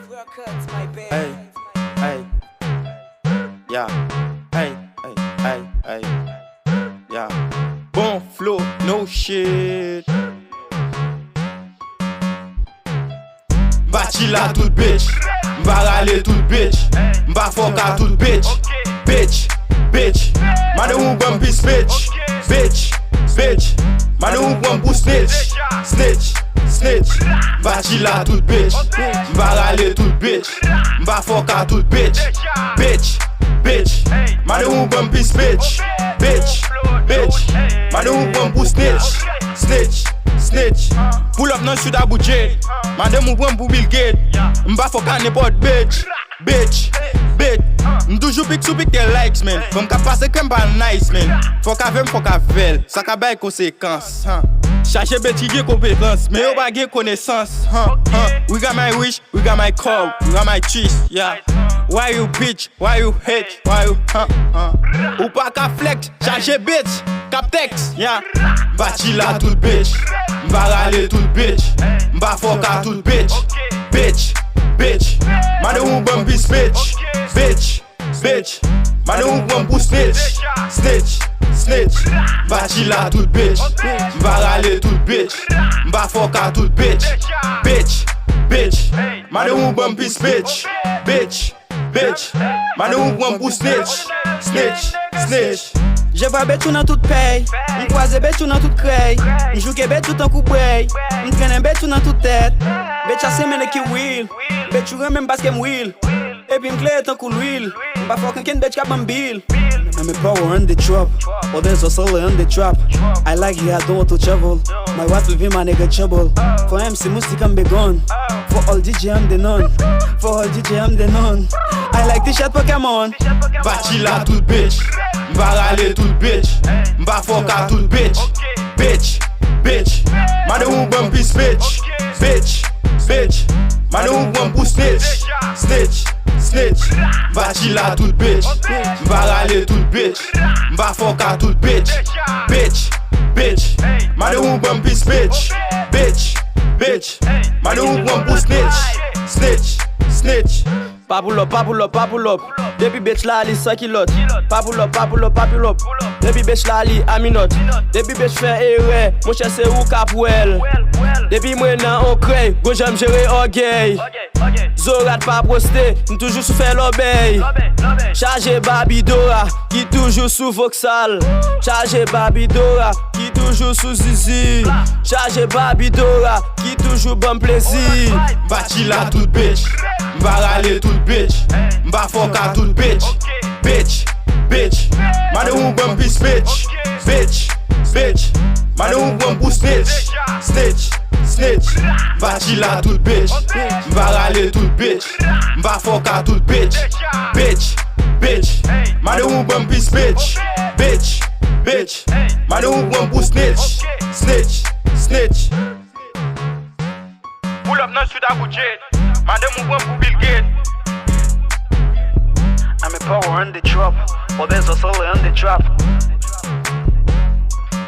Hey, hey, yeah, hey, yeah. Bonflo, no shit. Bati la tout bitch, barale tout bitch, ba foka tout bitch, bitch, bitch. Mane ou bumpy bitch, bitch, bitch. Mane ou bumpy snitch, snitch, snitch. Bati la tout bitch, barale tout bitch, ba foka tout bitch, bitch, bitch. Mane ou bumpy bitch, bitch, bitch. Mane ou bumpy snitch, snitch, snitch. Pull up non sud a budget. Madame ou pour Bill Gates. M'ba foka n'importe bitch, bitch, bitch. M'toujou pic sou pic tes likes man. M'm ka passe comme pas nice man. Foka vem foka vel, ça ka bay conséquences. Chercher bétier compétence, mais ou pas gen connaissance. We got my wish, we got my call, we got my cheese, yeah. Why you bitch, why you hate, why you Ou pas ka flex, chercher bitch, cap text, yeah. Bati la tout bitch, barale tout bitch, ba foka tout bitch, bitch, bitch. Mane ou bumpy bitch, bitch, bitch. Mane ou bumpy snitch, snitch, snitch. Bati la tout bitch, barale tout bitch, ba foka tout bitch, bitch, bitch. Mane ou bumpy bitch, bitch, bitch. Mane ou bumpy snitch, snitch, snitch. Je vois bête dans toute paye, m'croise bête dans toute cray, m'joue bête tout en coup bray, m'traîne bête dans toute tête, bête chasse men qui wheel, bête tu même parce que m'wheel, et puis m'clé tant coup l'huile, m'pa faut qu'un bête cap m'bill. I'm a power on the drop, others are solo on the trap. I like it, I don't want to travel. My wife will be my nigga trouble. For MC musik I'm be gone. For all DJ I'm the none. For all DJ I'm the none. I like this shit Pokemon. Bati la tout bitch, barale tout bitch, ba foka tout bitch, bitch, bitch. Mane ou bumpy bitch, bitch, bitch. Mane ou bumpy snitch, snitch, snitch. Bati la tout bitch, barale tout bitch, ba foka tout bitch, bitch, bitch. Mane ou bumpy bitch, bitch, bitch. Mane ou bumpy snitch, snitch, snitch. Pas pull up, pas pull up, pas pull up. Depuis bitch là, li 100 kilotes. Pas pull up, pas pull up, pas pull up. Depuis bitch là, li a minute. Depuis bitch fait erreur, mon cher c'est ou capouel. Depuis moi nan on crée, go j'aime gérer orgueil. Zorat pas posté, toujours sous faire l'obéi. Chargé Babidora, qui toujours sous Voxal. Chargé Babidora, qui toujours sous Zizi. Chargé Babidora, qui toujours bon plaisir. Bati la tout bitch, barale tout bitch, ba foka tout bitch, bitch, bitch. Mane ou bumpy bitch, bitch, bitch. Mane ou bumpy snitch, snitch, snitch. Bati la tout bitch, barale tout bitch, ba foka tout bitch, bitch, bitch. Mane ou bumpy bitch, bitch, bitch. Mane ou bumpy snitch, snitch, snitch. Pull up non sud a budget, madame ou bumpy Bill Gates. I'm a power on the drop, others are solo on the trap.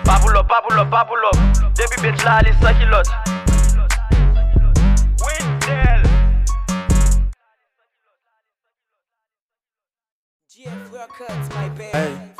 Pas pull up, pas pull up, pas pull up. Depuis bitch là, li 100 kilotes. Hey.